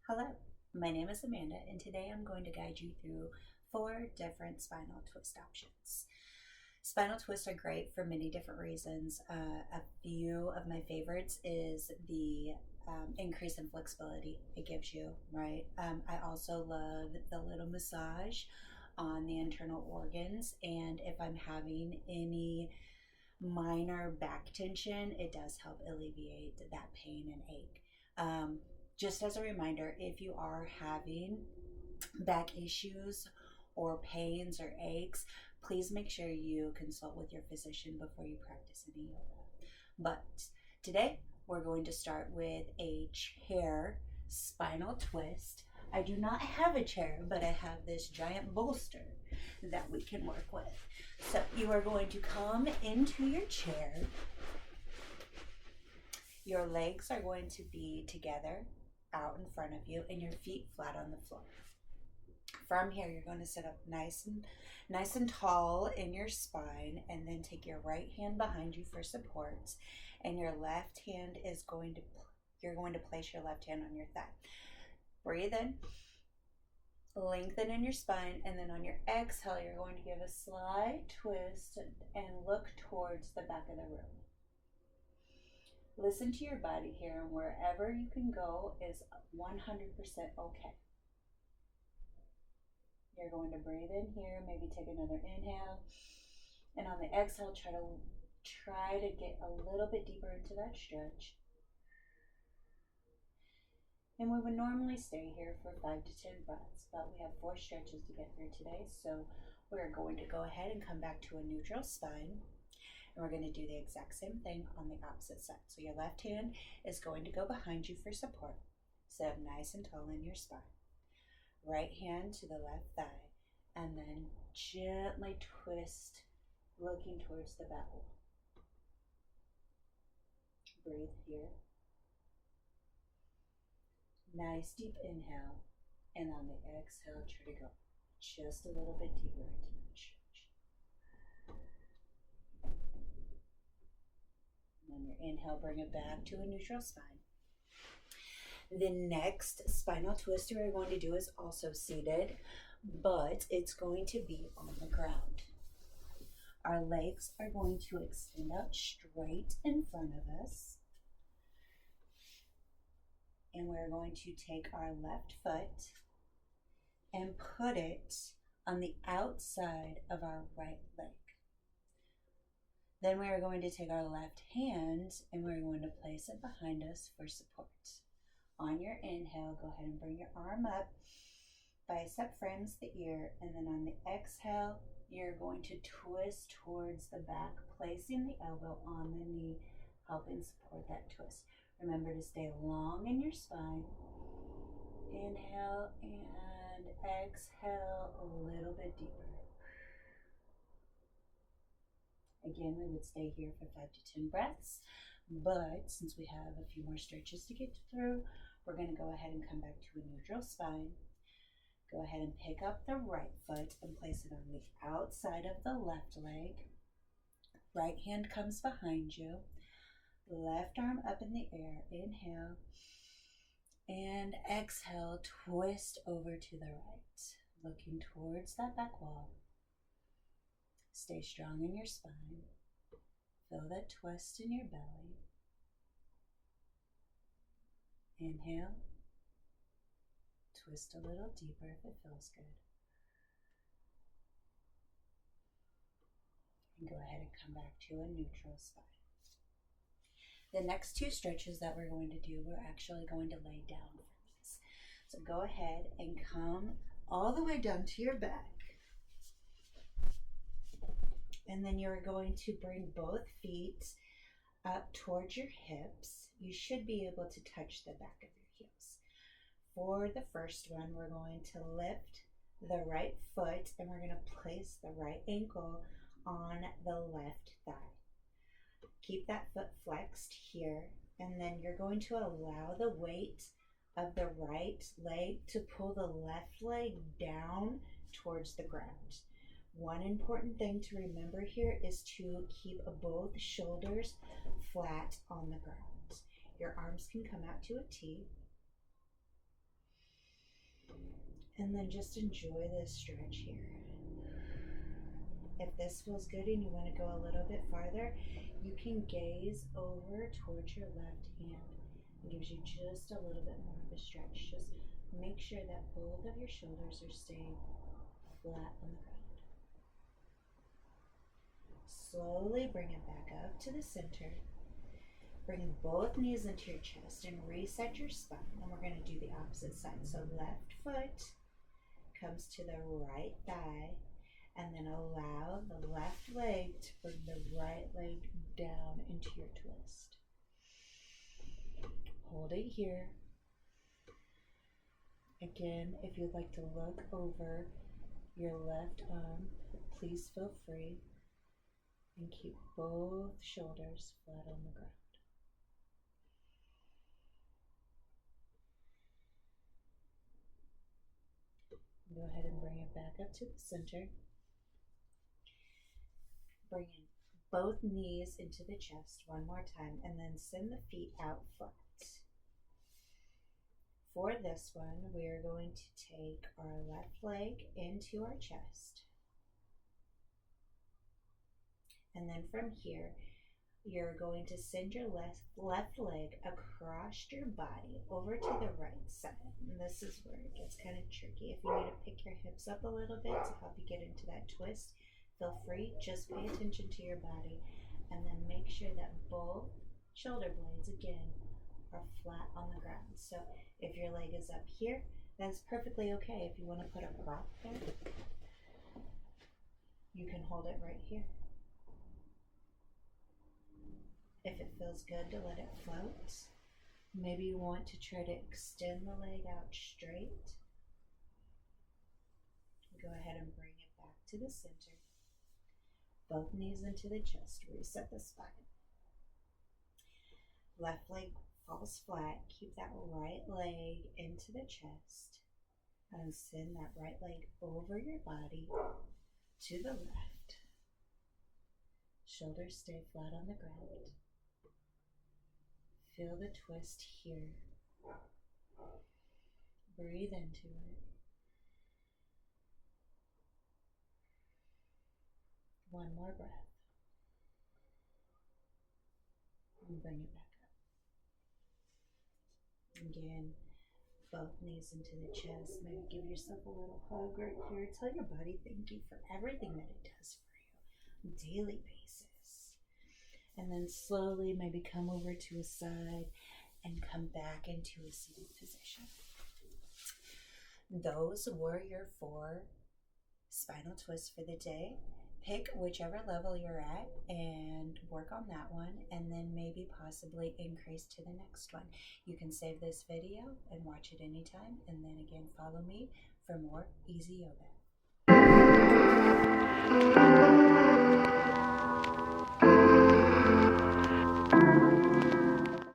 Hello, my name is Amanda, and today I'm going to guide you through 4 different spinal twist options. Spinal twists are great for many different reasons. A few of my favorites is the increase in flexibility it gives you, right? I also love the little massage on the internal organs, and if I'm having any minor back tension, it does help alleviate that pain and ache. Just as a reminder, if you are having back issues or pains or aches, please make sure you consult with your physician before you practice any yoga. But today we're going to start with a chair spinal twist. I do not have a chair, but I have this giant bolster that we can work with. So you are going to come into your chair. Your legs are going to be together out in front of you and your feet flat on the floor. From here, you're going to sit up nice and tall in your spine, and then take your right hand behind you for support, and your left hand is going to you're going to place your left hand on your thigh. Breathe in, lengthen in your spine, and then on your exhale, you're going to give a slight twist and look towards the back of the room. Listen to your body here, and wherever you can go is 100% okay. You're going to breathe in here, maybe take another inhale, and on the exhale, try to get a little bit deeper into that stretch. And we would normally stay here for 5 to 10 breaths, but we have 4 stretches to get through today, so we're going to go ahead and come back to a neutral spine. And we're going to do the exact same thing on the opposite side. So your left hand is going to go behind you for support. Sit up nice and tall in your spine. Right hand to the left thigh, and then gently twist, looking towards the back wall. Breathe here. Nice deep inhale, and on the exhale, try to go just a little bit deeper into that stretch. On your inhale, bring it back to a neutral spine. The next spinal twist we're going to do is also seated, but it's going to be on the ground. Our legs are going to extend out straight in front of us. And we're going to take our left foot and put it on the outside of our right leg. Then we are going to take our left hand and we're going to place it behind us for support. On your inhale, go ahead and bring your arm up, bicep frames the ear, and then on the exhale, you're going to twist towards the back, placing the elbow on the knee, helping support that twist. Remember to stay long in your spine. Inhale and exhale a little bit deeper. Again, we would stay here for 5 to 10 breaths, but since we have a few more stretches to get through, we're going to go ahead and come back to a neutral spine. Go ahead and pick up the right foot and place it on the outside of the left leg. Right hand comes behind you. Left arm up in the air. Inhale. And exhale, twist over to the right, looking towards that back wall. Stay strong in your spine. Feel that twist in your belly. Inhale. Twist a little deeper if it feels good. And go ahead and come back to a neutral spine. The next 2 stretches that we're going to do, we're actually going to lay down for these. So go ahead and come all the way down to your back. And then you're going to bring both feet up towards your hips. You should be able to touch the back of your heels. For the first one, we're going to lift the right foot and we're going to place the right ankle on the left thigh. Keep that foot flexed here, and then you're going to allow the weight of the right leg to pull the left leg down towards the ground. One important thing to remember here is to keep both shoulders flat on the ground. Your arms can come out to a T. And then just enjoy this stretch here. If this feels good and you want to go a little bit farther, you can gaze over towards your left hand. It gives you just a little bit more of a stretch. Just make sure that both of your shoulders are staying flat on the ground. Slowly bring it back up to the center. Bring both knees into your chest and reset your spine. And we're going to do the opposite side. So left foot comes to the right thigh, and then allow the left leg to bring the right leg down into your twist. Hold it here. Again, if you'd like to look over your left arm, please feel free, and keep both shoulders flat on the ground. Go ahead and bring it back up to the center. Bring in both knees into the chest one more time, and then send the feet out flat. For this one, we are going to take our left leg into our chest. And then from here, you're going to send your left leg across your body over to the right side. And this is where it gets kind of tricky. If you need to pick your hips up a little bit to help you get into that twist, feel free. Just pay attention to your body, and then make sure that both shoulder blades, again, are flat on the ground. So if your leg is up here, that's perfectly okay. If you want to put a prop there, you can hold it right here. If it feels good to let it float, maybe you want to try to extend the leg out straight. Go ahead and bring it back to the center. Both knees into the chest, reset the spine. Left leg falls flat, keep that right leg into the chest, and send that right leg over your body to the left. Shoulders stay flat on the ground. Feel the twist here. Breathe into it. One more breath. And bring it back up. Again, both knees into the chest. Maybe give yourself a little hug right here. Tell your body thank you for everything that it does for you on a daily basis. And then slowly maybe come over to a side and come back into a seated position. Those were your 4 spinal twists for the day. Pick whichever level you're at and work on that one, and then maybe possibly increase to the next one. You can save this video and watch it anytime, and then again follow me for more easy yoga.